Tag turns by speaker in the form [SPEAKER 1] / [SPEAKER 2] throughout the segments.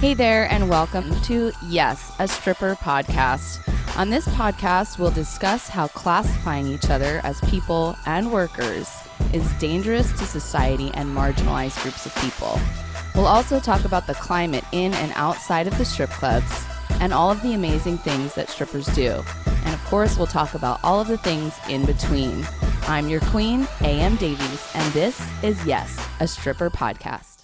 [SPEAKER 1] Hey there, and welcome to YAS, a stripper podcast. On this podcast, we'll discuss how classifying each other as people and workers is dangerous to society and marginalized groups of people. We'll also talk about the climate in and outside of the strip clubs and all of the amazing things that strippers do. And of course, we'll talk about all of the things in between. I'm your queen, A.M. Davies, and this is YAS, a stripper podcast.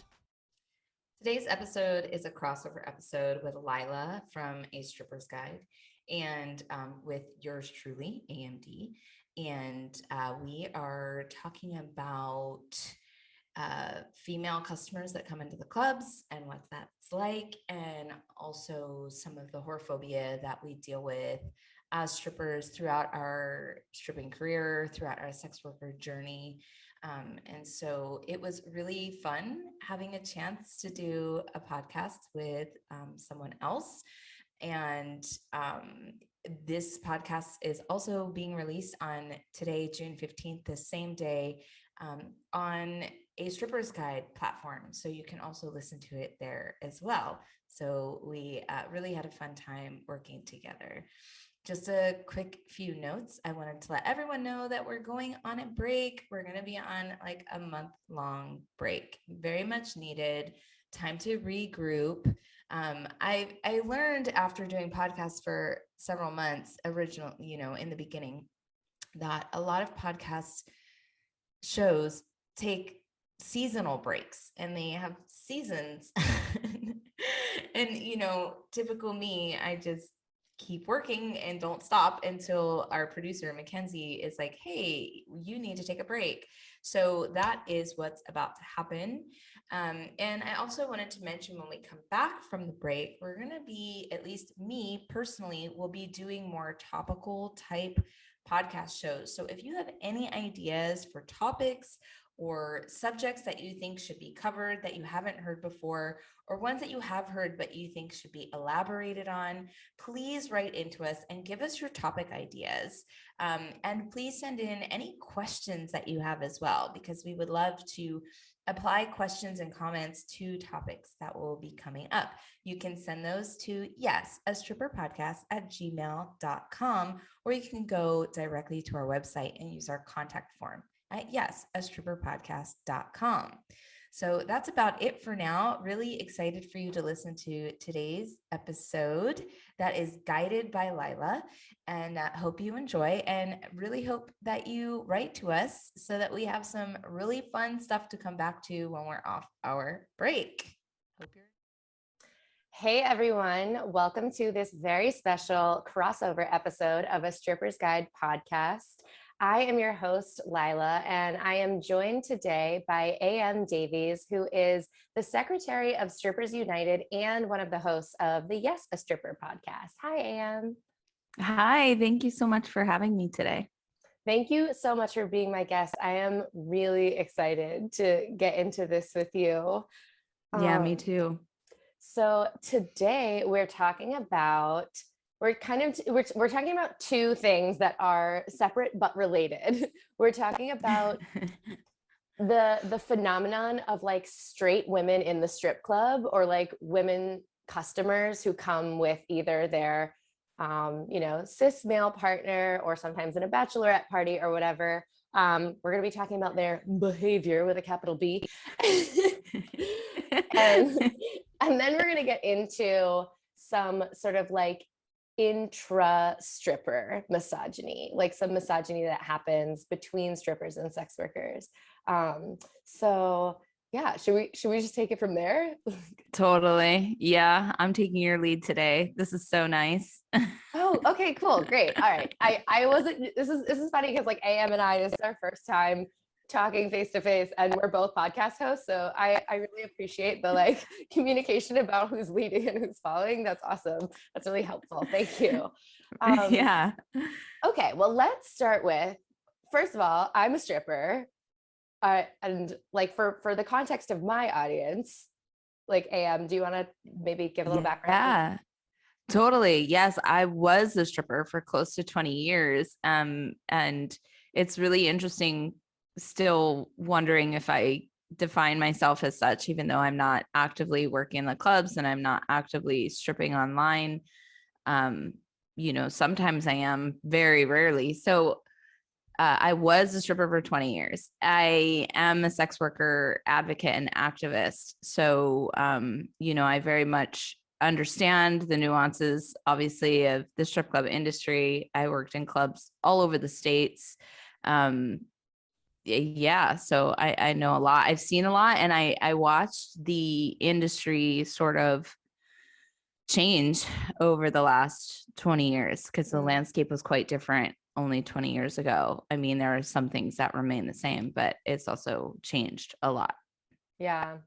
[SPEAKER 1] Today's episode is a crossover episode with Leilah from A Stripper's Guide and with yours truly, AMD. And we are talking about female customers that come into the clubs and what that's like, and also some of the whorephobia that we deal with as strippers throughout our stripping career, throughout our sex worker journey. And so it was really fun having a chance to do a podcast with someone else. And this podcast is also being released on today, June 15th, the same day, on A Stripper's Guide platform. So you can also listen to it there as well. So we really had a fun time working together. Just a quick few notes. I wanted to let everyone know that we're going on a break. We're going to be on like a month-long break. Very much needed. Time to regroup. I learned after doing podcasts for several months, in the beginning, that a lot of podcast shows take seasonal breaks and they have seasons. And, typical me, I just keep working and don't stop until our producer Mackenzie is like, hey, you need to take a break. So that is what's about to happen. And I also wanted to mention, when we come back from the break, we're going to be, at least me personally, will be doing more topical type podcast shows. So if you have any ideas for topics or subjects that you think should be covered that you haven't heard before, or ones that you have heard but you think should be elaborated on, please write into us and give us your topic ideas. And please send in any questions that you have as well, because we would love to apply questions and comments to topics that will be coming up. You can send those to astripperpodcast@gmail.com, or you can go directly to our website and use our contact form at astripperpodcast.com. So that's about it for now. Really excited for you to listen to today's episode that is guided by Leilah, and hope you enjoy, and really hope that you write to us so that we have some really fun stuff to come back to when we're off our break.
[SPEAKER 2] Hey everyone, welcome to this very special crossover episode of A Stripper's Guide podcast. I am your host, Leilah, and I am joined today by A.M. Davies, who is the Secretary of Strippers United and one of the hosts of the YAS, a Stripper podcast. Hi, A.M.
[SPEAKER 1] Hi, thank you so much for having me today.
[SPEAKER 2] Thank you so much for being my guest. I am really excited to get into this with you.
[SPEAKER 1] Yeah, me too.
[SPEAKER 2] So today we're talking about talking about two things that are separate but related. We're talking about the phenomenon of like straight women in the strip club, or like women customers who come with either their cis male partner, or sometimes in a bachelorette party or whatever. We're going to be talking about their behavior with a capital B. and then we're going to get into some sort of like intra-stripper misogyny, like some misogyny that happens between strippers and sex workers. So yeah, should we just take it from there?
[SPEAKER 1] Totally. Yeah, I'm taking your lead today. This is so nice.
[SPEAKER 2] Oh, okay, cool, great. All right. I wasn't. This is funny because like AM and I, this is our first time talking face to face, and we're both podcast hosts. So I really appreciate the like communication about who's leading and who's following. That's awesome. That's really helpful. Thank you.
[SPEAKER 1] Yeah.
[SPEAKER 2] Okay. Well, let's start with, first of all, I'm a stripper. And like for the context of my audience, like AM, do you want to maybe give a little background?
[SPEAKER 1] Yeah, totally. Yes, I was a stripper for close to 20 years. And it's really interesting, still wondering if I define myself as such, even though I'm not actively working in the clubs and I'm not actively stripping online. Sometimes I am, very rarely. So I was a stripper for 20 years. I am a sex worker advocate and activist. So, I very much understand the nuances, obviously, of the strip club industry. I worked in clubs all over the States. So I know a lot. I've seen a lot, and I watched the industry sort of change over the last 20 years because the landscape was quite different only 20 years ago. I mean, there are some things that remain the same, but it's also changed a lot.
[SPEAKER 2] Yeah.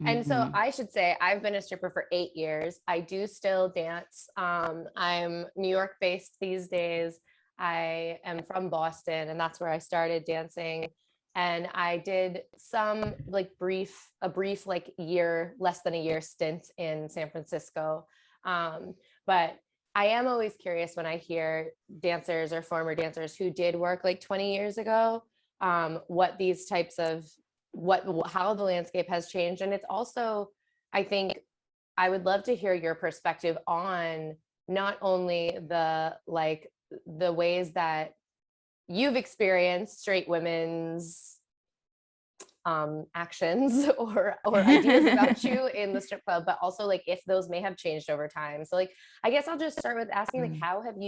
[SPEAKER 2] And so I should say I've been a stripper for 8 years. I do still dance. I'm New York based these days. I am from Boston, and that's where I started dancing. And I did some a brief year, less than a year stint in San Francisco. But I am always curious when I hear dancers or former dancers who did work 20 years ago, what these types of how the landscape has changed. And it's also, I think I would love to hear your perspective on not only the ways that you've experienced straight women's actions or ideas about you in the strip club, but also if those may have changed over time. So I guess I'll just start with asking how would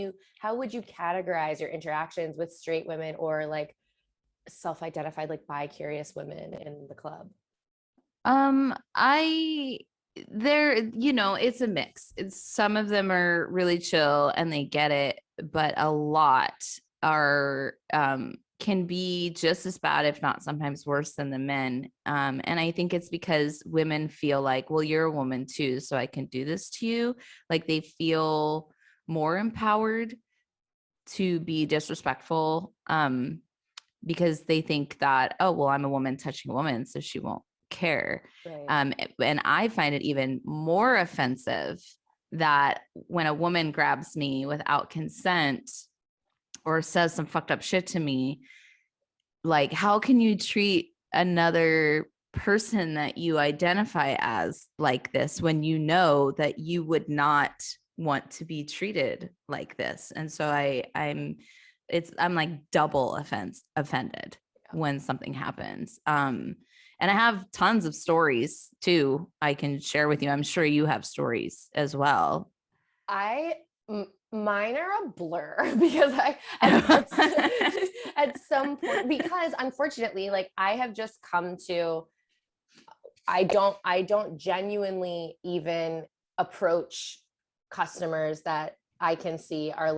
[SPEAKER 2] you categorize your interactions with straight women or self-identified bi-curious women in the club?
[SPEAKER 1] It's a mix. Some of them are really chill and they get it, but a lot are can be just as bad, if not sometimes worse than the men. And I think it's because women feel like, well, you're a woman too, so I can do this to you. They feel more empowered to be disrespectful because they think that, oh, well, I'm a woman touching a woman, so she won't care. Right. And I find it even more offensive that when a woman grabs me without consent or says some fucked up shit to me, how can you treat another person that you identify as like this when you know that you would not want to be treated like this? And so I'm double offended when something happens. And I have tons of stories too I can share with you. I'm sure you have stories as well.
[SPEAKER 2] Mine are a blur because at some point, because unfortunately, I have just come to, I don't genuinely even approach customers that I can see are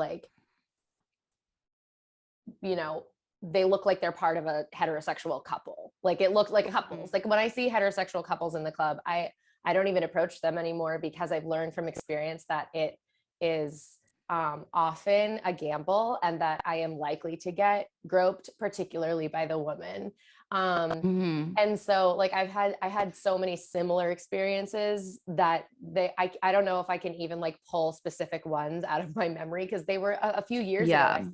[SPEAKER 2] they look like they're part of a heterosexual couple. It looks like couples. When I see heterosexual couples in the club, I don't even approach them anymore because I've learned from experience that it is often a gamble and that I am likely to get groped, particularly by the woman. And so I had so many similar experiences that I don't know if I can even pull specific ones out of my memory because they were a few years ago.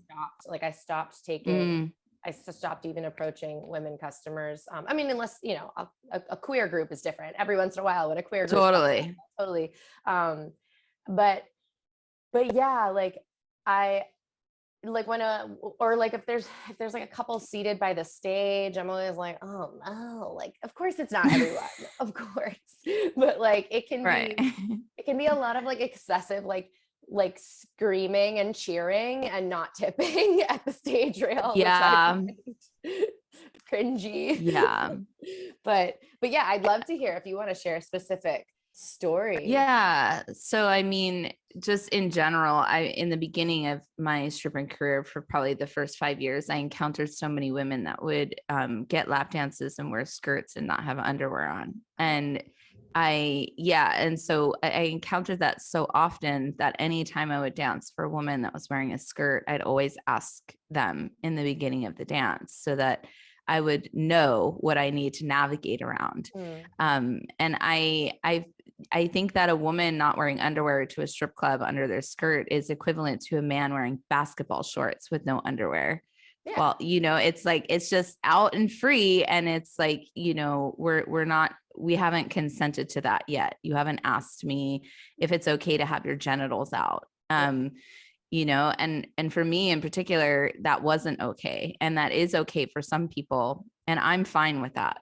[SPEAKER 2] I stopped taking I stopped even approaching women customers. I mean, unless, a queer group is different every once in a while when a queer group. Totally. But yeah, I when if there's a couple seated by the stage, I'm always oh no, of course it's not everyone, of course, but it can be a lot of excessive screaming and cheering and not tipping at the stage rail.
[SPEAKER 1] Yeah.
[SPEAKER 2] Cringy.
[SPEAKER 1] Yeah.
[SPEAKER 2] But yeah, I'd love to hear if you want to share a specific story.
[SPEAKER 1] Yeah. So, I mean, just in general, in the beginning of my stripping career for probably the first 5 years, I encountered so many women that would get lap dances and wear skirts and not have underwear on. And so I encountered that so often that anytime I would dance for a woman that was wearing a skirt, I'd always ask them in the beginning of the dance so that I would know what I need to navigate around. And I think that a woman not wearing underwear to a strip club under their skirt is equivalent to a man wearing basketball shorts with no underwear.
[SPEAKER 2] Yeah.
[SPEAKER 1] Well, it's like, it's just out and free. And it's like, we haven't consented to that yet. You haven't asked me if it's okay to have your genitals out. And for me in particular, that wasn't okay. And that is okay for some people. And I'm fine with that.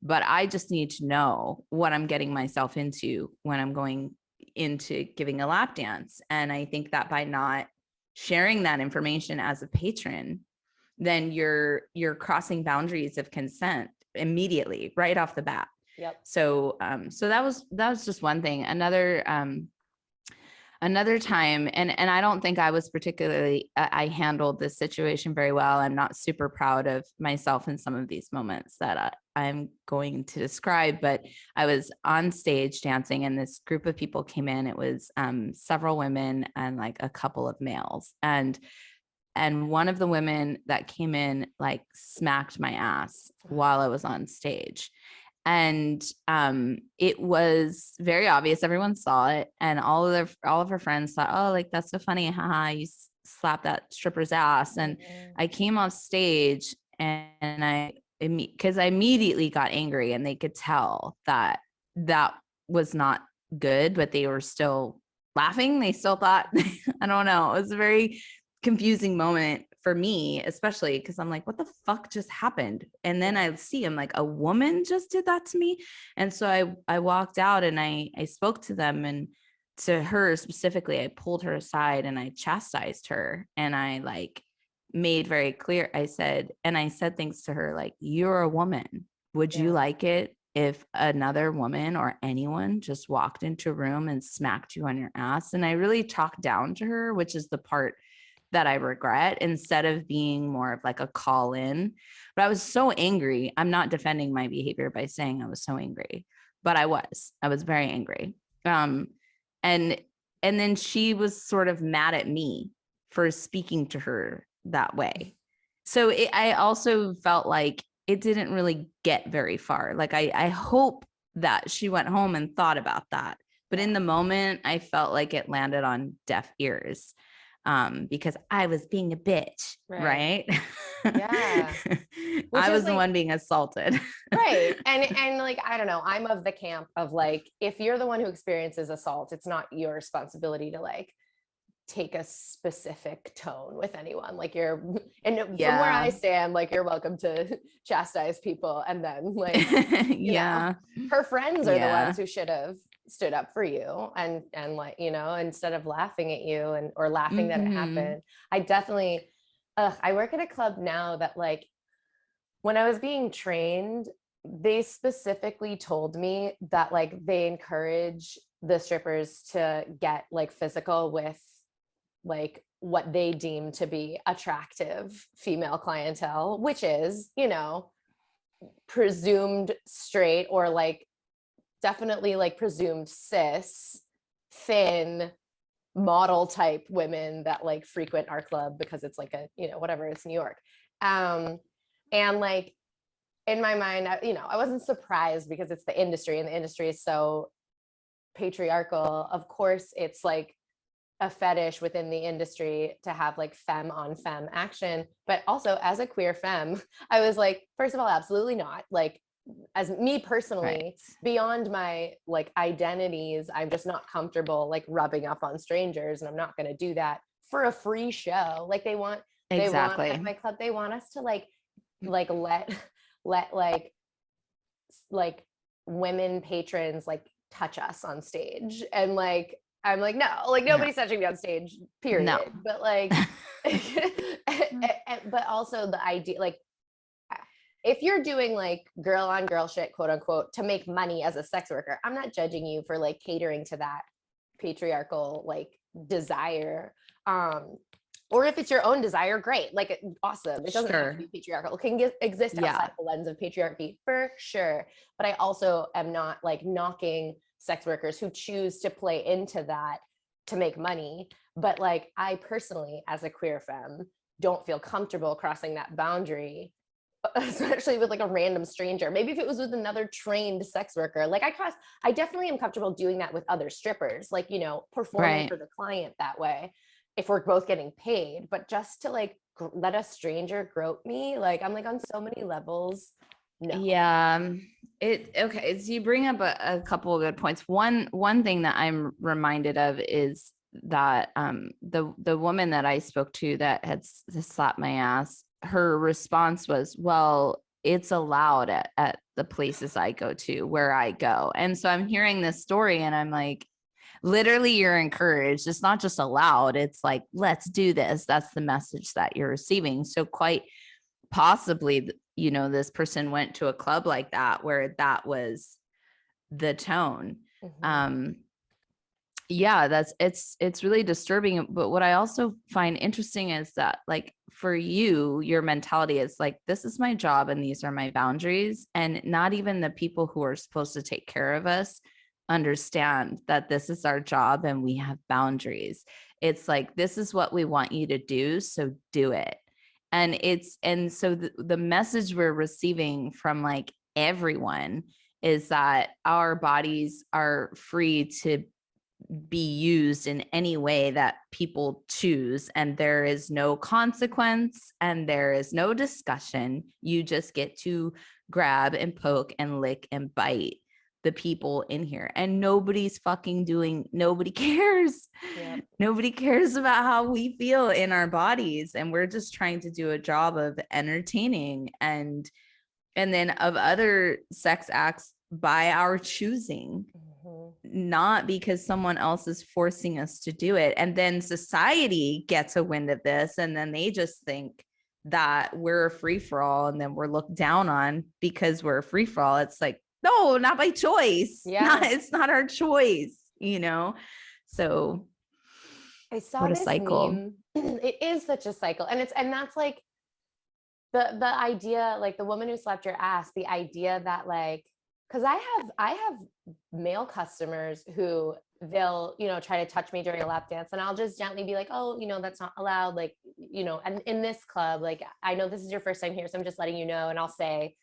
[SPEAKER 1] But I just need to know what I'm getting myself into when I'm going into giving a lap dance. And I think that by not sharing that information as a patron, then you're crossing boundaries of consent immediately, right off the bat.
[SPEAKER 2] Yep.
[SPEAKER 1] So that was just one thing. Another time, and I don't think I was particularly, I handled this situation very well. I'm not super proud of myself in some of these moments that I'm going to describe, but I was on stage dancing and this group of people came in. It was several women and like a couple of males. And one of the women that came in like smacked my ass while I was on stage. And it was very obvious. Everyone saw it, and all of her friends thought, oh, like, that's so funny, haha, you slapped that stripper's ass. And I came off stage and because I immediately got angry, and they could tell that was not good, but they were still laughing. They still thought, I don't know, it was a very confusing moment for me, especially because I'm like, what the fuck just happened? And then I see him like, a woman just did that to me. And so I walked out and I spoke to them, and to her specifically, I pulled her aside and I chastised her, and I like made very clear, I said things to her like, you're a woman. Would you like it if another woman or anyone just walked into a room and smacked you on your ass? And I really talked down to her, which is the part that I regret, instead of being more of like a call in. But I was so angry. I'm not defending my behavior by saying I was so angry, but I was very angry. And then she was sort of mad at me for speaking to her that way. So I also felt like it didn't really get very far. Like I hope that she went home and thought about that. But in the moment, I felt like it landed on deaf ears. Because I was being a bitch, right?
[SPEAKER 2] Yeah.
[SPEAKER 1] I was the one being assaulted.
[SPEAKER 2] Right. And like, I don't know, I'm of the camp of like, if you're the one who experiences assault, it's not your responsibility to like take a specific tone with anyone. Like from where I stand, like, you're welcome to chastise people. And then like, you know, her friends are the ones who should have stood up for you and like, instead of laughing at you or laughing that it happened. I definitely, I work at a club now that like, when I was being trained, they specifically told me that like they encourage the strippers to get like physical with like what they deem to be attractive female clientele, which is, presumed straight or like definitely like presumed cis, thin, model type women that like frequent our club because it's like a, whatever, it's New York. And like in my mind, I wasn't surprised because it's the industry and the industry is so patriarchal. Of course, it's like a fetish within the industry to have like femme on femme action. But also as a queer femme, I was like, first of all, absolutely not. Like, as me personally, beyond my like identities, I'm just not comfortable like rubbing up on strangers, and I'm not going to do that for a free show. Like they want at my club, they want us to like let women patrons like touch us on stage, and like I'm like, no, like nobody's touching me on stage, period. No. But like but also the idea, like, if you're doing like girl on girl shit, quote unquote, to make money as a sex worker, I'm not judging you for like catering to that patriarchal like desire. Or if it's your own desire, great, like awesome. It doesn't have to be patriarchal. It can exist outside the lens of patriarchy for sure. But I also am not like knocking sex workers who choose to play into that to make money. But like I personally, as a queer femme, don't feel comfortable crossing that boundary, especially with like a random stranger. Maybe if it was with another trained sex worker, like I definitely am comfortable doing that with other strippers, like, performing for the client that way, if we're both getting paid. But just to like let a stranger grope me. Like, I'm like on so many levels. No.
[SPEAKER 1] Yeah. Okay. So you bring up a couple of good points. One thing that I'm reminded of is that the woman that I spoke to that had slapped my ass, her response was, well, it's allowed at the places I go to, where I go. And so I'm hearing this story and I'm like, literally you're encouraged. It's not just allowed. It's like, let's do this. That's the message that you're receiving. So quite possibly, this person went to a club like that where that was the tone.
[SPEAKER 2] Mhm.
[SPEAKER 1] Yeah, it's really disturbing. But what I also find interesting is that, like, for you, your mentality is like, this is my job and these are my boundaries. And not even the people who are supposed to take care of us understand that this is our job and we have boundaries. It's like, this is what we want you to do, so do it. And so the message we're receiving from like everyone is that our bodies are free to be used in any way that people choose, and there is no consequence and there is no discussion. You just get to grab and poke and lick and bite the people in here, and nobody cares.
[SPEAKER 2] Yep.
[SPEAKER 1] Nobody cares about how we feel in our bodies, and we're just trying to do a job of entertaining and then of other sex acts by our choosing,
[SPEAKER 2] Mhm.
[SPEAKER 1] not because someone else is forcing us to do it. And then society gets a wind of this, and then they just think that we're a free-for-all, and then we're looked down on because we're a free-for-all. It's like, no, not by choice.
[SPEAKER 2] Yeah.
[SPEAKER 1] It's not our choice, so
[SPEAKER 2] I saw
[SPEAKER 1] what a
[SPEAKER 2] this
[SPEAKER 1] cycle.
[SPEAKER 2] meme. It is such a cycle. And that's like the idea, like the woman who slapped your ass, the idea that like, because I have male customers who they'll, try to touch me during a lap dance, and I'll just gently be like, oh, that's not allowed. Like, and in this club, like, I know this is your first time here, so I'm just letting you know. And I'll say,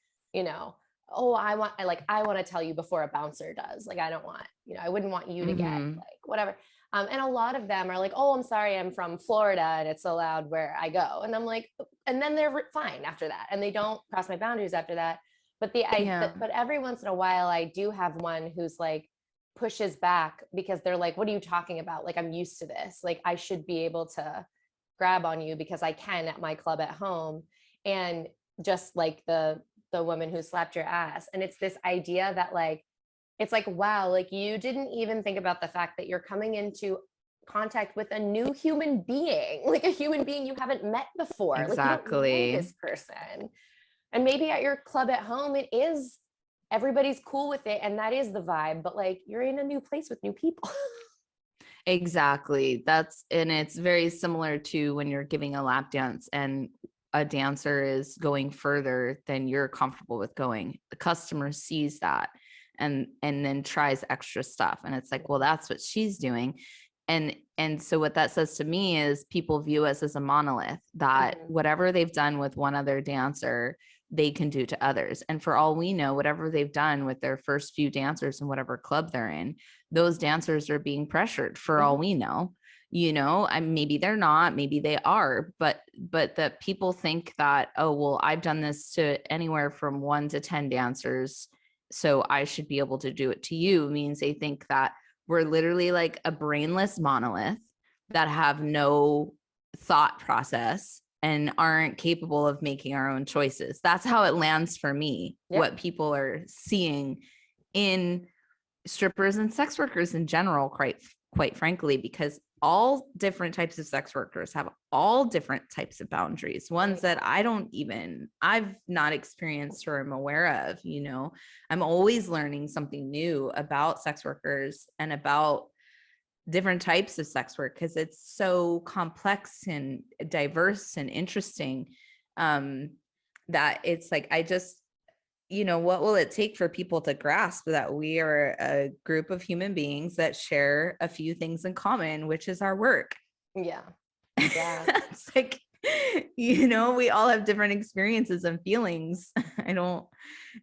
[SPEAKER 2] oh, I want to tell you before a bouncer does. Like, I don't want, I wouldn't want you to get like whatever. And a lot of them are like, oh, I'm sorry, I'm from Florida and it's allowed where I go. And I'm like, and then they're fine after that. And they don't cross my boundaries after that. But but every once in a while, I do have one who's like pushes back because they're like, what are you talking about? Like, I'm used to this. Like, I should be able to grab on you because I can at my club at home. And just like the woman who slapped your ass. And it's this idea that like, it's like, wow, like you didn't even think about the fact that you're coming into contact with a new human being, like a human being you haven't met before. Like, you don't know this person. And maybe at your club at home, it is, everybody's cool with it, and that is the vibe, but like, you're in a new place with new people.
[SPEAKER 1] Exactly. And it's very similar to when you're giving a lap dance and a dancer is going further than you're comfortable with going. The customer sees that and then tries extra stuff. And it's like, well, that's what she's doing. And so what that says to me is people view us as a monolith, that whatever they've done with one other dancer, they can do to others. And for all we know, whatever they've done with their first few dancers in whatever club they're in, those dancers are being pressured for all we know. Maybe they're not, maybe they are, but that people think that, oh, well, I've done this to anywhere from 1 to 10 dancers, so I should be able to do it to you, means they think that we're literally like a brainless monolith that have no thought process and aren't capable of making our own choices. That's how it lands for me. Yep. What people are seeing in strippers and sex workers in general, quite frankly, because all different types of sex workers have all different types of boundaries, ones that I've not experienced or am aware of. I'm always learning something new about sex workers and about different types of sex work, because it's so complex and diverse and interesting, that it's like, what will it take for people to grasp that we are a group of human beings that share a few things in common, which is our work?
[SPEAKER 2] Yeah.
[SPEAKER 1] It's like, we all have different experiences and feelings.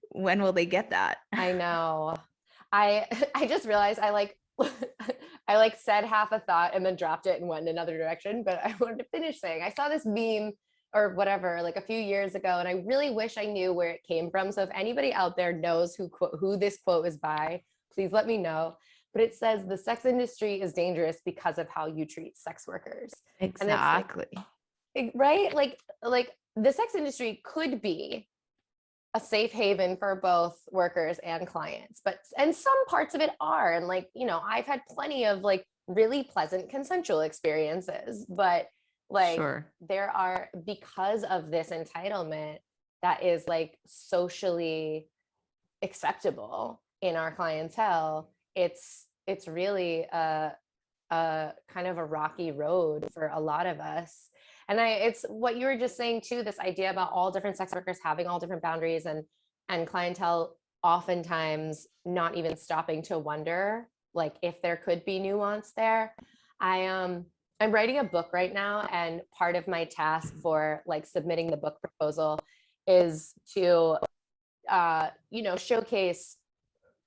[SPEAKER 1] When will they get that?
[SPEAKER 2] I know. I just realized I said half a thought and then dropped it and went in another direction, but I wanted to finish saying, I saw this meme or whatever, like a few years ago. And I really wish I knew where it came from. So if anybody out there knows who this quote is by, please let me know. But it says the sex industry is dangerous because of how you treat sex workers.
[SPEAKER 1] Exactly.
[SPEAKER 2] And it's like, right? Like the sex industry could be a safe haven for both workers and clients, and some parts of it are. And like, you know, I've had plenty of like really pleasant consensual experiences, but like
[SPEAKER 1] Sure.
[SPEAKER 2] there are, because of this entitlement that is like socially acceptable in our clientele, it's really a kind of a rocky road for a lot of us. And it's what you were just saying too, this idea about all different sex workers having all different boundaries, and clientele oftentimes not even stopping to wonder like if there could be nuance there. I'm writing a book right now, and part of my task for like submitting the book proposal is to showcase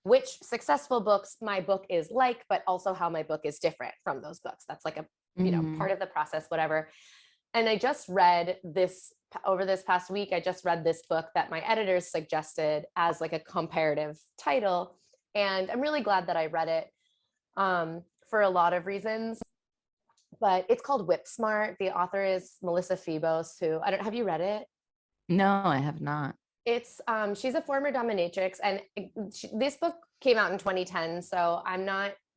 [SPEAKER 2] which successful books my book is like, but also how my book is different from those books. That's like a part of the process, whatever. And I just read this over this past week. I just read this book that my editors suggested as like a comparative title. And I'm really glad that I read it for a lot of reasons. But it's called Whip Smart. The author is Melissa Febos, who have you read it?
[SPEAKER 1] No, I have not.
[SPEAKER 2] It's she's a former dominatrix, and this book came out in 2010. So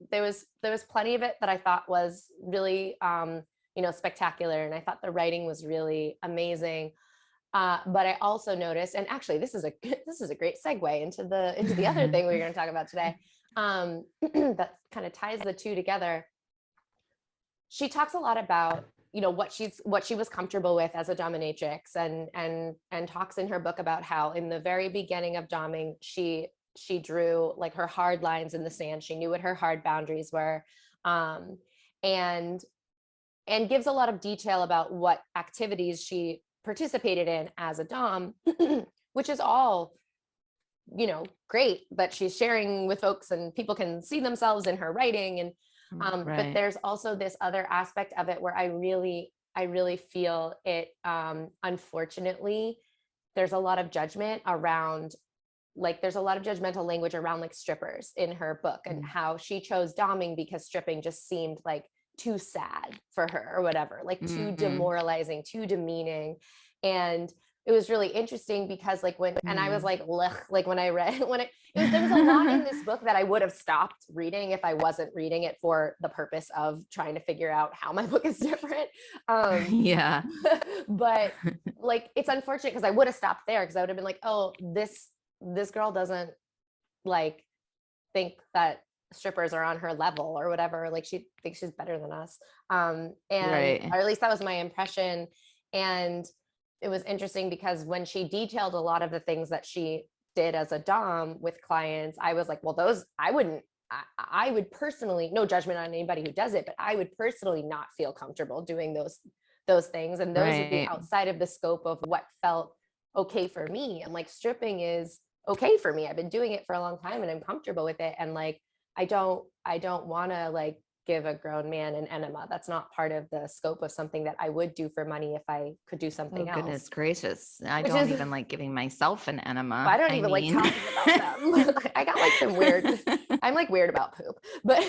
[SPEAKER 2] there was plenty of it that I thought was really spectacular, and I thought the writing was really amazing. But I also noticed, and actually this is a great segue into the other thing we're going to talk about today, that kind of ties the two together. She talks a lot about what she was comfortable with as a dominatrix, and talks in her book about how in the very beginning of doming she drew like her hard lines in the sand. She knew what her hard boundaries were, and gives a lot of detail about what activities she participated in as a dom, which is all great that she's sharing with folks and people can see themselves in her writing. And
[SPEAKER 1] Right.
[SPEAKER 2] But there's also this other aspect of it where I really feel it, unfortunately, there's a lot of judgment around, like there's a lot of judgmental language around like strippers in her book, and how she chose doming because stripping just seemed like too sad for her or whatever, like too demoralizing, too demeaning. And it was really interesting because like and I was like, like when I read there was a lot in this book that I would have stopped reading if I wasn't reading it for the purpose of trying to figure out how my book is different.
[SPEAKER 1] Yeah.
[SPEAKER 2] But like, it's unfortunate because I would have stopped there, because I would have been like, oh, this girl doesn't like think that strippers are on her level or whatever. Like she thinks she's better than us. Or at least that was my impression. And it was interesting because when she detailed a lot of the things that she did as a dom with clients, I was like, well, those I would personally, no judgment on anybody who does it, but I would personally not feel comfortable doing those things. And those would be outside of the scope of what felt okay for me. And like stripping is okay for me. I've been doing it for a long time and I'm comfortable with it. And like, I don't want to like give a grown man an enema. That's not part of the scope of something that I would do for money if I could do something else.
[SPEAKER 1] Goodness gracious. I don't even like giving myself an enema.
[SPEAKER 2] I don't even like talking about them. I got like some weird, I'm like weird about poop, but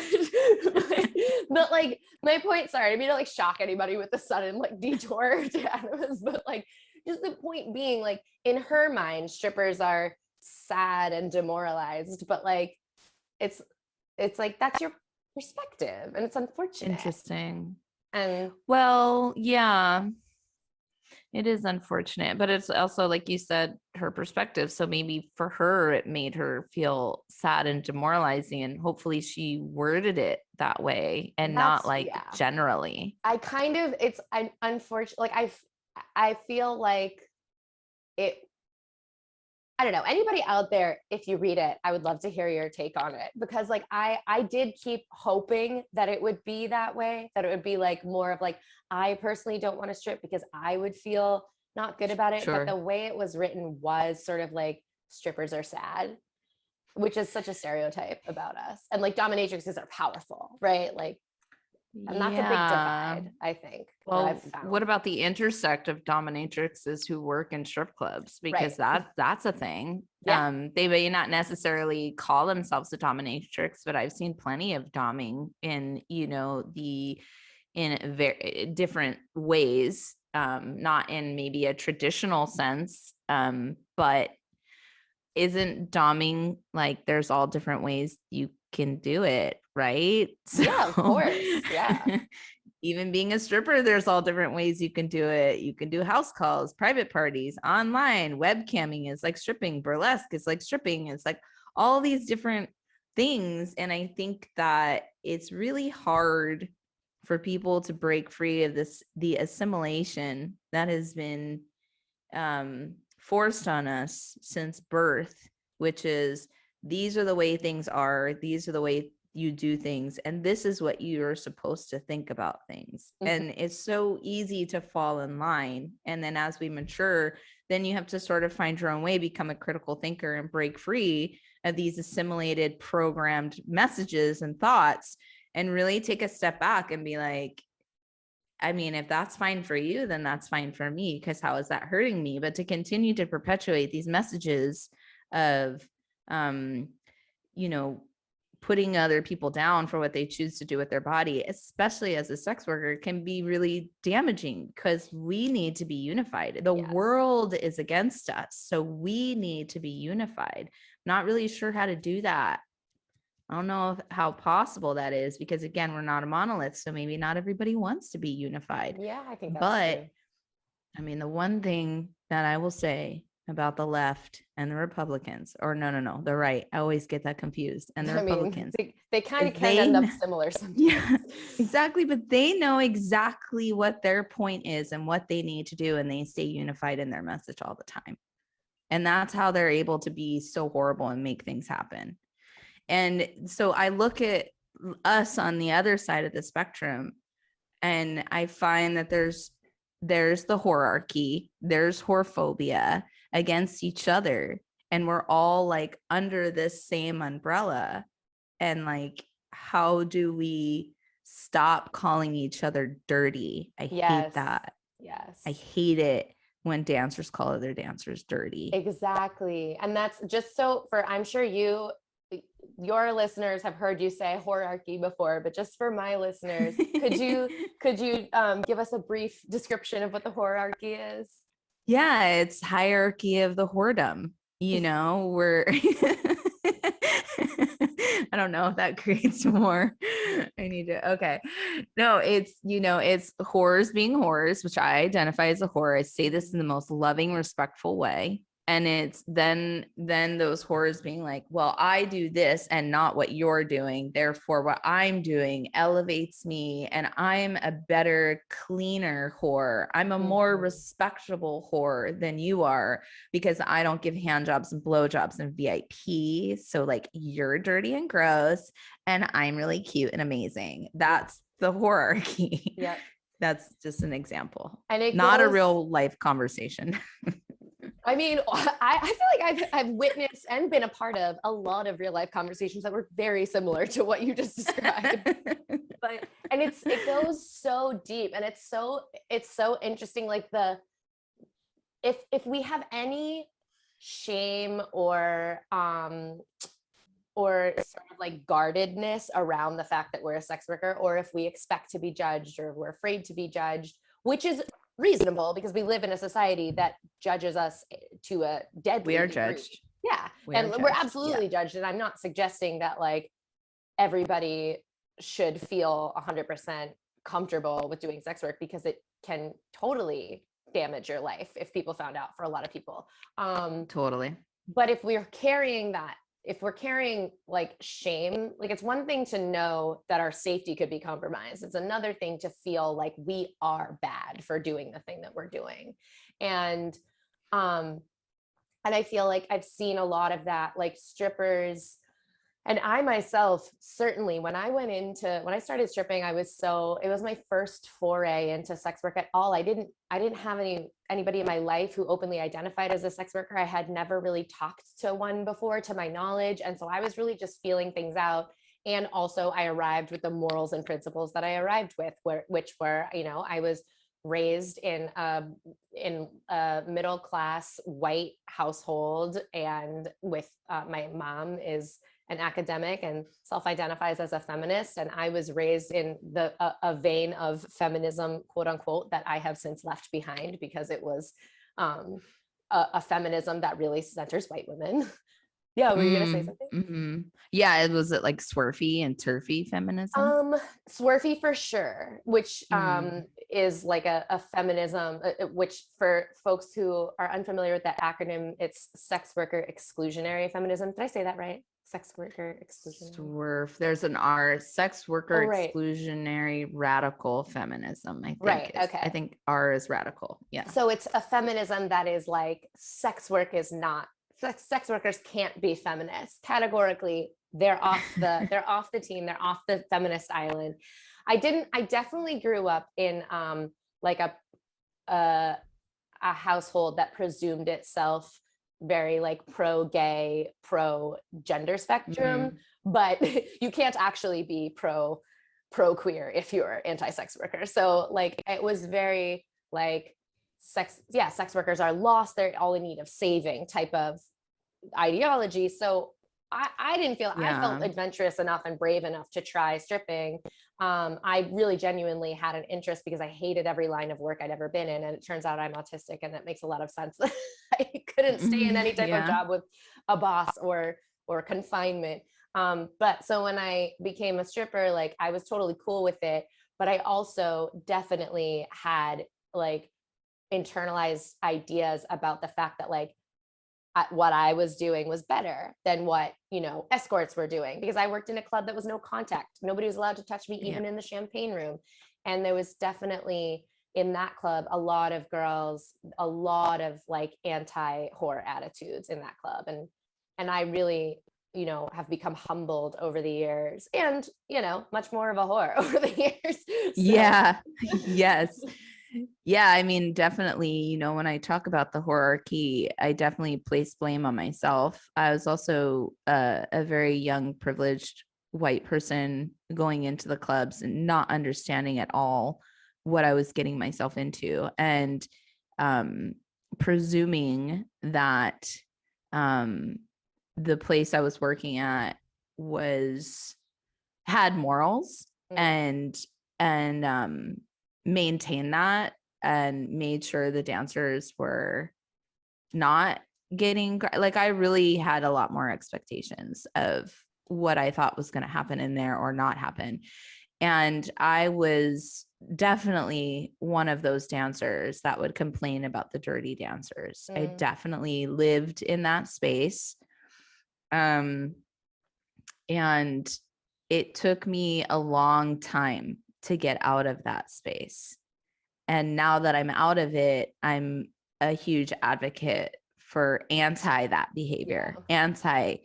[SPEAKER 2] like my point, sorry, I didn't mean to like shock anybody with the sudden like detour to enemas, but like just the point being, like in her mind, strippers are sad and demoralized, but like it's like that's your perspective, and it's unfortunate.
[SPEAKER 1] Interesting.
[SPEAKER 2] And
[SPEAKER 1] well, yeah, it is unfortunate, but it's also, like you said, her perspective. So maybe for her, it made her feel sad and demoralizing, and hopefully she worded it that way and not like generally.
[SPEAKER 2] It's unfortunate. Like I feel like it, I don't know, anybody out there, if you read it, I would love to hear your take on it, because like I did keep hoping that it would be that way, that it would be like more of like, I personally don't want to strip because I would feel not good about it. But the way it was written was sort of like strippers are sad, which is such a stereotype about us. And like dominatrixes are powerful, right? Like And that's a big divide, I think.
[SPEAKER 1] Well, what about the intersect of dominatrixes who work in strip clubs? Because that's a thing.
[SPEAKER 2] Yeah.
[SPEAKER 1] They may not necessarily call themselves a dominatrix, but I've seen plenty of doming in, in very different ways, not in maybe a traditional sense, but isn't doming like there's all different ways you can do it, right?
[SPEAKER 2] So, yeah, of course. Yeah.
[SPEAKER 1] Even being a stripper, there's all different ways you can do it. You can do house calls, private parties, online, webcamming is like stripping, burlesque is like stripping. It's like all these different things. And I think that it's really hard for people to break free of the assimilation that has been forced on us since birth, which is these are the way things are, these are the way you do things, and this is what you're supposed to think about things. And it's so easy to fall in line, and then as we mature, then you have to sort of find your own way, become a critical thinker, and break free of these assimilated programmed messages and thoughts, and really take a step back and be like, I mean, if that's fine for you, then that's fine for me, because how is that hurting me? But to continue to perpetuate these messages of, putting other people down for what they choose to do with their body, especially as a sex worker, can be really damaging, because we need to be unified. The world is against us, so we need to be unified. Not really sure how to do that. I don't know how possible that is, because again, we're not a monolith, so maybe not everybody wants to be unified.
[SPEAKER 2] Yeah, I think that's true.
[SPEAKER 1] I mean, the one thing that I will say about the left and the Republicans, or no, the right, I always get that confused, and the Republicans,
[SPEAKER 2] they kind of can end up similar sometimes.
[SPEAKER 1] Yeah, exactly. But they know exactly what their point is and what they need to do, and they stay unified in their message all the time. And that's how they're able to be so horrible and make things happen. And so I look at us on the other side of the spectrum, and I find that there's the whore-archy, there's whorephobia against each other, and we're all like under this same umbrella. And like, how do we stop calling each other dirty? I hate that.
[SPEAKER 2] Yes.
[SPEAKER 1] I hate it when dancers call other dancers dirty.
[SPEAKER 2] Exactly. And that's just so I'm sure your listeners have heard you say whore-archy before, but just for my listeners, could you give us a brief description of what the whore-archy is?
[SPEAKER 1] Yeah, it's hierarchy of the whoredom. We're I don't know if that creates more. Okay. No, it's whores being whores, which I identify as a whore. I say this in the most loving, respectful way. And it's then those whores being like, well, I do this and not what you're doing. Therefore, what I'm doing elevates me, and I'm a better, cleaner whore. I'm a more respectable whore than you are, because I don't give hand jobs and blowjobs and VIP. So like, you're dirty and gross, and I'm really cute and amazing. That's the whore-archy.
[SPEAKER 2] Yeah.
[SPEAKER 1] That's just an example.
[SPEAKER 2] And
[SPEAKER 1] not a real life conversation.
[SPEAKER 2] I mean, I feel like I've witnessed and been a part of a lot of real life conversations that were very similar to what you just described. And it goes so deep, and it's so interesting. Like if we have any shame or sort of like guardedness around the fact that we're a sex worker, or if we expect to be judged, or we're afraid to be judged, which is reasonable because we live in a society that judges us to a deadly degree.
[SPEAKER 1] Judged.
[SPEAKER 2] Yeah. We're absolutely judged. And I'm not suggesting that like everybody should feel 100% comfortable with doing sex work, because it can totally damage your life if people found out, for a lot of people.
[SPEAKER 1] Totally.
[SPEAKER 2] But if we're carrying like shame, like it's one thing to know that our safety could be compromised. It's another thing to feel like we are bad for doing the thing that we're doing. And I feel like I've seen a lot of that, like strippers. And I myself, certainly when I started stripping, it was my first foray into sex work at all. I didn't have anybody in my life who openly identified as a sex worker. I had never really talked to one before, to my knowledge. And so I was really just feeling things out. And also I arrived with the morals and principles that I arrived with, which were, I was raised in a middle class white household, and with my mom is an academic and self-identifies as a feminist, and I was raised in a vein of feminism, quote unquote, that I have since left behind because it was a feminism that really centers white women. Yeah, were you gonna say something?
[SPEAKER 1] Mm-hmm. Yeah, was it like swerfy and turfy feminism?
[SPEAKER 2] Swerfy for sure, which is like a feminism, which for folks who are unfamiliar with that acronym, it's sex worker exclusionary feminism. Did I say that right? Sex worker exclusionary.
[SPEAKER 1] Swerve. There's an R. Sex worker
[SPEAKER 2] right.
[SPEAKER 1] exclusionary radical feminism. I think.
[SPEAKER 2] Right.
[SPEAKER 1] Is,
[SPEAKER 2] Okay.
[SPEAKER 1] I think R is radical. Yeah.
[SPEAKER 2] So it's a feminism that is like sex work is not. Sex workers can't be feminists. Categorically, they're off the team. They're off the feminist island. I definitely grew up in like a household that presumed itself very like pro-gay, pro-gender spectrum, but you can't actually be pro-queer if you're anti-sex worker. So like it was very like sex workers are lost, they're all in need of saving type of ideology. So I didn't feel, I felt adventurous enough and brave enough to try stripping. I really genuinely had an interest because I hated every line of work I'd ever been in. And it turns out I'm autistic, and that makes a lot of sense. I couldn't stay in any type of job with a boss or confinement. But so when I became a stripper, like I was totally cool with it, but I also definitely had like internalized ideas about the fact that like what I was doing was better than what, escorts were doing, because I worked in a club that was no contact. Nobody was allowed to touch me, even in the champagne room. And there was definitely in that club, a lot of girls, a lot of like anti-whore attitudes in that club. And I really, have become humbled over the years, and, much more of a whore over the years. So.
[SPEAKER 1] Yeah. Yes. Yeah, I mean, definitely, when I talk about the whore-archy, I definitely place blame on myself. I was also a very young, privileged white person going into the clubs and not understanding at all what I was getting myself into, and presuming that the place I was working at had morals and maintain that, and made sure the dancers were not getting like, I really had a lot more expectations of what I thought was going to happen in there or not happen. And I was definitely one of those dancers that would complain about the dirty dancers. I definitely lived in that space. And it took me a long time to get out of that space. And now that I'm out of it, I'm a huge advocate for anti that behavior, anti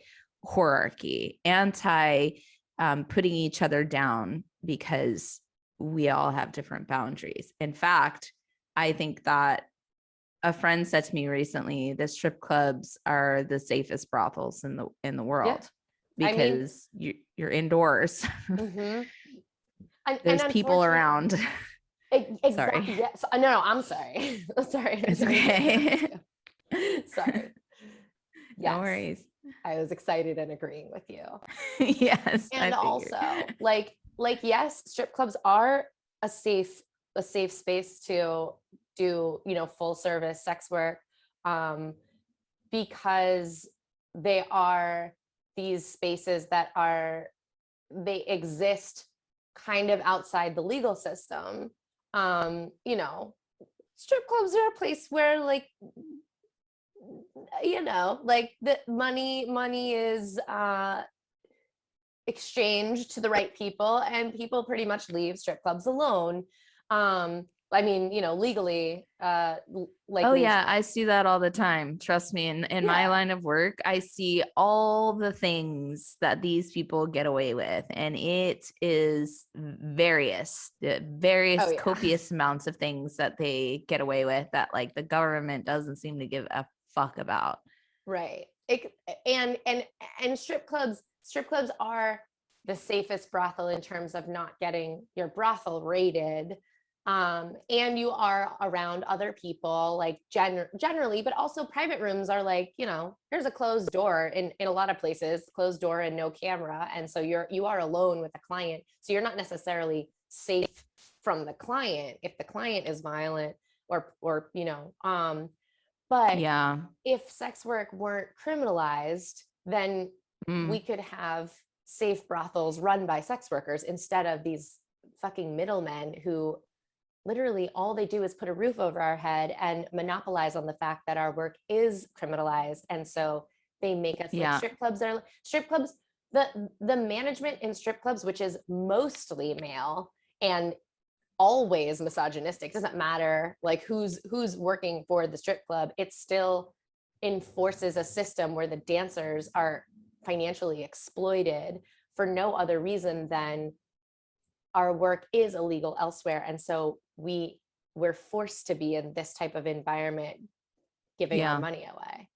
[SPEAKER 1] whore-archy, anti putting each other down, because we all have different boundaries. In fact, I think that a friend said to me recently, the strip clubs are the safest brothels in the world, because you're indoors. There's people around.
[SPEAKER 2] Exactly.
[SPEAKER 1] Sorry.
[SPEAKER 2] Yes. No, I'm sorry. Sorry.
[SPEAKER 1] It's okay.
[SPEAKER 2] Sorry. Yes.
[SPEAKER 1] No worries.
[SPEAKER 2] I was excited and agreeing with you.
[SPEAKER 1] Yes.
[SPEAKER 2] And also, like yes, strip clubs are a safe space to do, full service sex work, because they are these spaces that they exist kind of outside the legal system. Strip clubs are a place where like, like the money is exchanged to the right people, and people pretty much leave strip clubs alone. I mean, legally, like,
[SPEAKER 1] oh yeah, I see that all the time. Trust me, in my line of work, I see all the things that these people get away with, and it is various copious amounts of things that they get away with that like the government doesn't seem to give a fuck about.
[SPEAKER 2] Right. And strip clubs are the safest brothel in terms of not getting your brothel raided. And you are around other people, like generally, but also private rooms are like, you know, there's a closed door in a lot of places, closed door and no camera. And so you are alone with the client. So you're not necessarily safe from the client if the client is violent or, you know, but
[SPEAKER 1] Yeah.
[SPEAKER 2] if sex work weren't criminalized, then we could have safe brothels run by sex workers instead of these fucking middlemen who literally all they do is put a roof over our head and monopolize on the fact that our work is criminalized. And so they make us like strip clubs. The management in strip clubs, which is mostly male and always misogynistic, doesn't matter like who's working for the strip club, it still enforces a system where the dancers are financially exploited for no other reason than our work is illegal elsewhere. And so we're forced to be in this type of environment, giving our money away.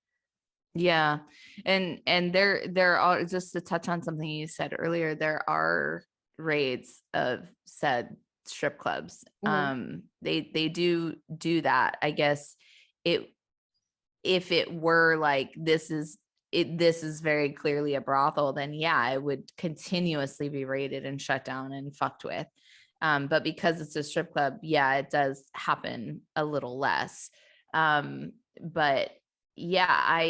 [SPEAKER 1] Yeah. And there are, just to touch on something you said earlier, there are raids of said strip clubs. They do that. I guess if it were like, this is very clearly a brothel, then yeah, it would continuously be raided and shut down and fucked with. But because it's a strip club, yeah, it does happen a little less. But yeah,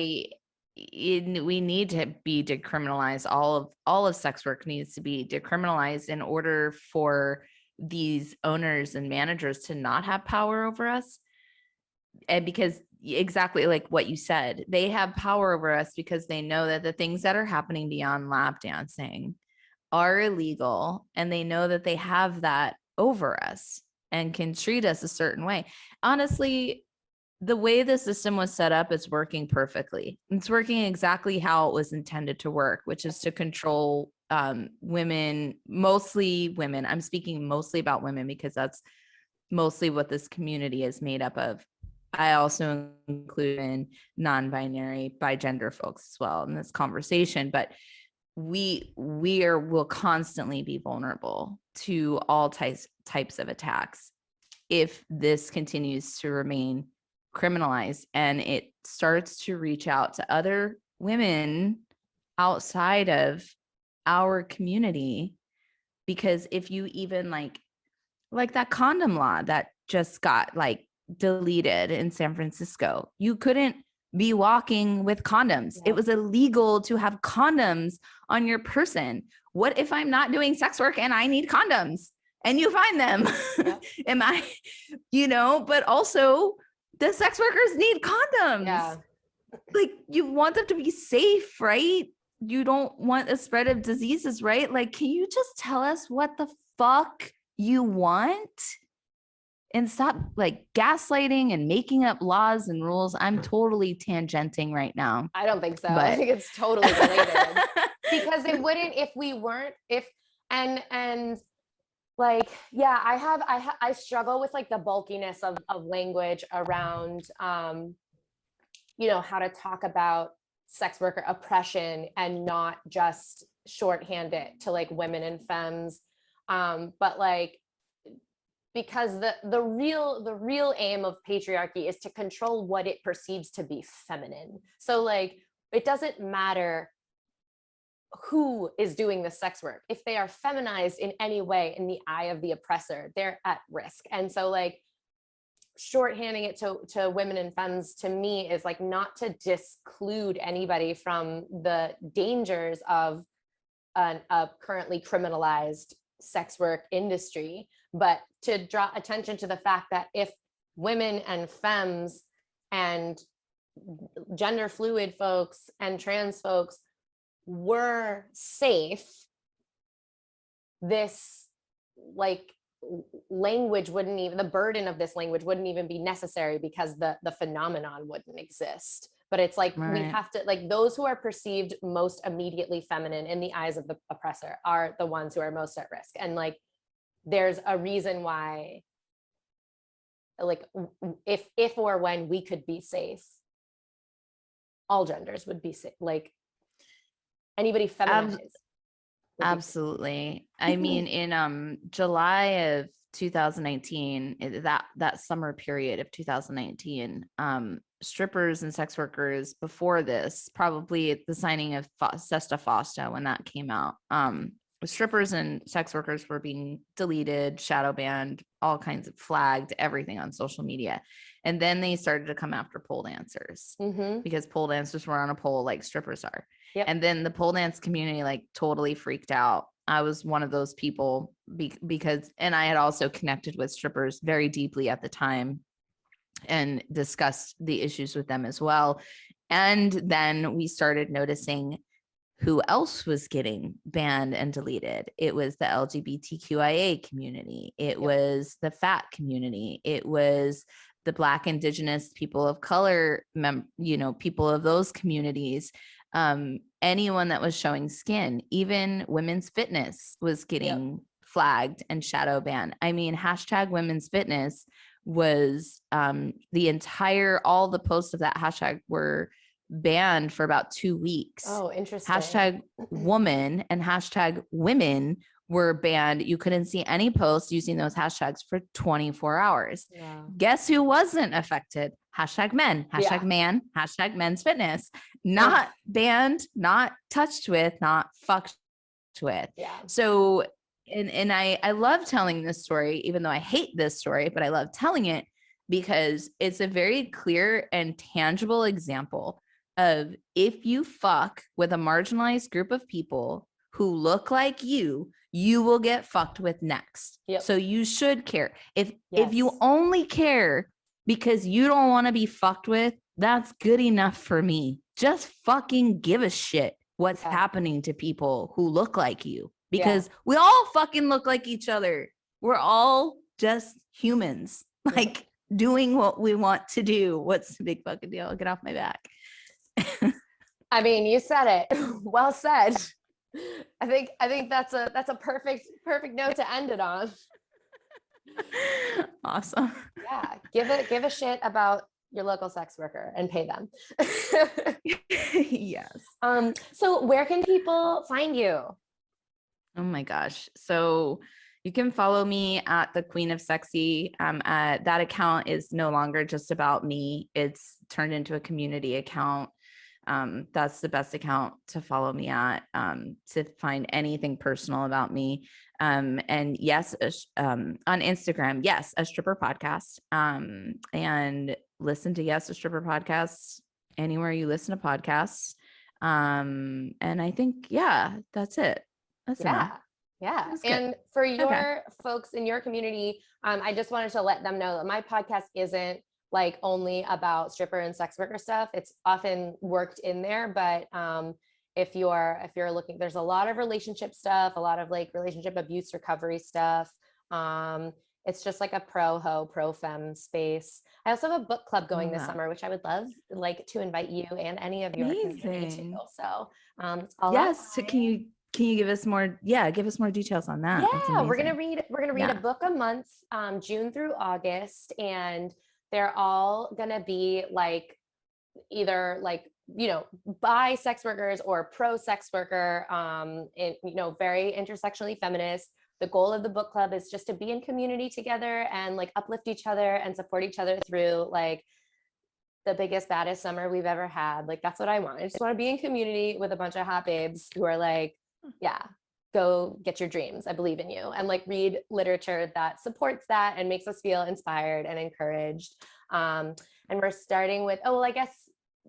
[SPEAKER 1] we need to be decriminalized. All of sex work needs to be decriminalized in order for these owners and managers to not have power over us. And because exactly like what you said, they have power over us because they know that the things that are happening beyond lap dancing are illegal, and they know that they have that over us and can treat us a certain way. Honestly, the way the system was set up is working perfectly. It's working exactly how it was intended to work, which is to control women, mostly women. I'm speaking mostly about women because that's mostly what this community is made up of. I also include in non-binary, bigender folks as well in this conversation, but will constantly be vulnerable to all types of attacks if this continues to remain criminalized and it starts to reach out to other women outside of our community. Because if you even like that condom law that just got like deleted in San Francisco, you couldn't be walking with condoms. It was illegal to have condoms on your person. What if I'm not doing sex work and I need condoms and you find them? Am I, but also the sex workers need condoms.
[SPEAKER 2] Yeah.
[SPEAKER 1] Like you want them to be safe, right? You don't want a spread of diseases, right? Like, can you just tell us what the fuck you want? And stop like gaslighting and making up laws and rules. I'm totally tangenting right now.
[SPEAKER 2] I don't think so. I think it's totally related. Because it wouldn't if we weren't, and like, yeah, I struggle with like the bulkiness of language around, how to talk about sex worker oppression and not just shorthand it to like women and femmes. But like, because the real aim of patriarchy is to control what it perceives to be feminine. So like, it doesn't matter who is doing the sex work. If they are feminized in any way in the eye of the oppressor, they're at risk. And so like shorthanding it to women and femmes to me is like not to disclude anybody from the dangers of a currently criminalized sex work industry, but to draw attention to the fact that if women and femmes and gender fluid folks and trans folks were safe, this like language wouldn't even, the burden of this language wouldn't even be necessary because the phenomenon wouldn't exist. But it's like, we have to, like, those who are perceived most immediately feminine in the eyes of the oppressor are the ones who are most at risk. And like, there's a reason why, like, if or when we could be safe, all genders would be safe. Like, anybody feminized.
[SPEAKER 1] Absolutely. I mean, in July of 2019, that summer period of 2019, strippers and sex workers before this, probably the signing of Sesta Fosta when that came out, strippers and sex workers were being deleted, shadow banned, all kinds of flagged, everything on social media. And then they started to come after pole dancers because pole dancers were on a pole like strippers are.
[SPEAKER 2] Yep.
[SPEAKER 1] And then the pole dance community like totally freaked out. I was one of those people because, and I had also connected with strippers very deeply at the time and discussed the issues with them as well. And then we started noticing who else was getting banned and deleted. It was the LGBTQIA community. It was the fat community. It was the Black, Indigenous, people of color, people of those communities. Anyone that was showing skin, even women's fitness was getting flagged and shadow banned. I mean, hashtag women's fitness was all the posts of that hashtag were banned for about 2 weeks.
[SPEAKER 2] Oh, interesting.
[SPEAKER 1] Hashtag woman and hashtag women were banned. You couldn't see any posts using those hashtags for 24 hours. Yeah. Guess who wasn't affected? Hashtag men, hashtag man, hashtag men's fitness. Not banned, not touched with, not fucked with. Yeah. So, and I love telling this story, even though I hate this story, but I love telling it because it's a very clear and tangible example of if you fuck with a marginalized group of people who look like you will get fucked with next. Yep. So you should care. If you only care because you don't want to be fucked with, that's good enough for me. Just fucking give a shit what's happening to people who look like you, because we all fucking look like each other. We're all just humans, like doing what we want to do. What's the big fucking deal? Get off my back.
[SPEAKER 2] I mean, you said it. Well said. I think that's a perfect note to end it on.
[SPEAKER 1] Awesome.
[SPEAKER 2] Yeah. Give a shit about your local sex worker and pay them.
[SPEAKER 1] Yes.
[SPEAKER 2] So where can people find you?
[SPEAKER 1] Oh my gosh. So you can follow me at the Queen of Sexy. That account is no longer just about me. It's turned into a community account. That's the best account to follow me at, to find anything personal about me. And yes, on Instagram, yes, a stripper podcast. And listen to Yes, a Stripper Podcast anywhere you listen to podcasts. And I think, that's it. That's enough.
[SPEAKER 2] Yeah. And for your folks in your community, I just wanted to let them know that my podcast isn't like only about stripper and sex worker stuff. It's often worked in there, but if you're looking, there's a lot of relationship stuff, a lot of like relationship abuse recovery stuff. It's just like a pro femme space. I also have a book club going this summer, which I would love to invite you and any of your community to. So
[SPEAKER 1] yes, so can you give us more details on that?
[SPEAKER 2] Yeah, we're gonna read a book a month, June through August, and they're all gonna be like either like, bi sex workers or pro sex worker, very intersectionally feminist. The goal of the book club is just to be in community together and like uplift each other and support each other through like the biggest, baddest summer we've ever had. Like, that's what I want. I just want to be in community with a bunch of hot babes who are like, go get your dreams. I believe in you. And like read literature that supports that and makes us feel inspired and encouraged. And we're starting with,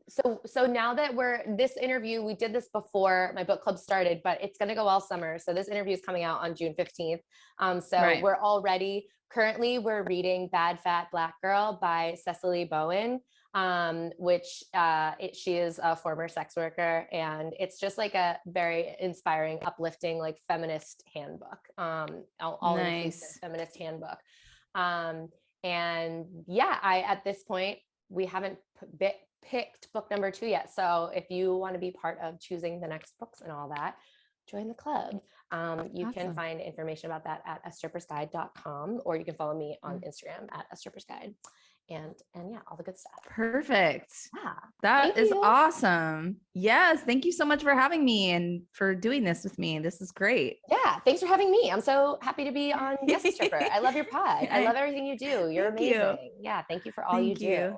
[SPEAKER 2] so now that this interview, we did this before my book club started, but it's going to go all summer. So this interview is coming out on June 15th. We're already, currently we're reading Bad Fat Black Girl by Cecily Bowen, which she is a former sex worker, and it's just like a very inspiring, uplifting, like feminist handbook, all-inclusive feminist handbook. At this point, we haven't picked book number 2 yet. So if you want to be part of choosing the next books and all that, join the club. You can find information about that at astrippersguide.com, or you can follow me on Instagram at astrippersguide. and yeah, all the good stuff.
[SPEAKER 1] Perfect.
[SPEAKER 2] Yeah.
[SPEAKER 1] That
[SPEAKER 2] Thank
[SPEAKER 1] is
[SPEAKER 2] you.
[SPEAKER 1] awesome. Yes. Thank you so much for having me and for doing this with me. This is great.
[SPEAKER 2] Yeah. Thanks for having me. I'm so happy to be on Yes, a Stripper. I love your pod. I love everything you do. You're
[SPEAKER 1] Thank you.
[SPEAKER 2] amazing. Yeah. Thank you for all you do.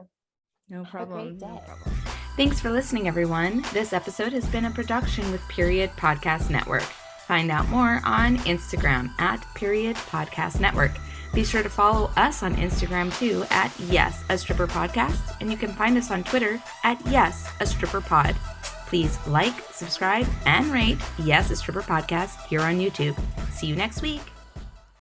[SPEAKER 1] No problem.
[SPEAKER 2] Have a great day.
[SPEAKER 1] No problem. Thanks for listening, everyone. This episode has been a production with Period Podcast Network. Find out more on Instagram at Period Podcast Network. Be sure to follow us on Instagram too at Yes, a Stripper Podcast, and you can find us on Twitter at Yes, a Stripper Pod. Please like, subscribe, and rate Yes, a Stripper Podcast here on YouTube. See you next week.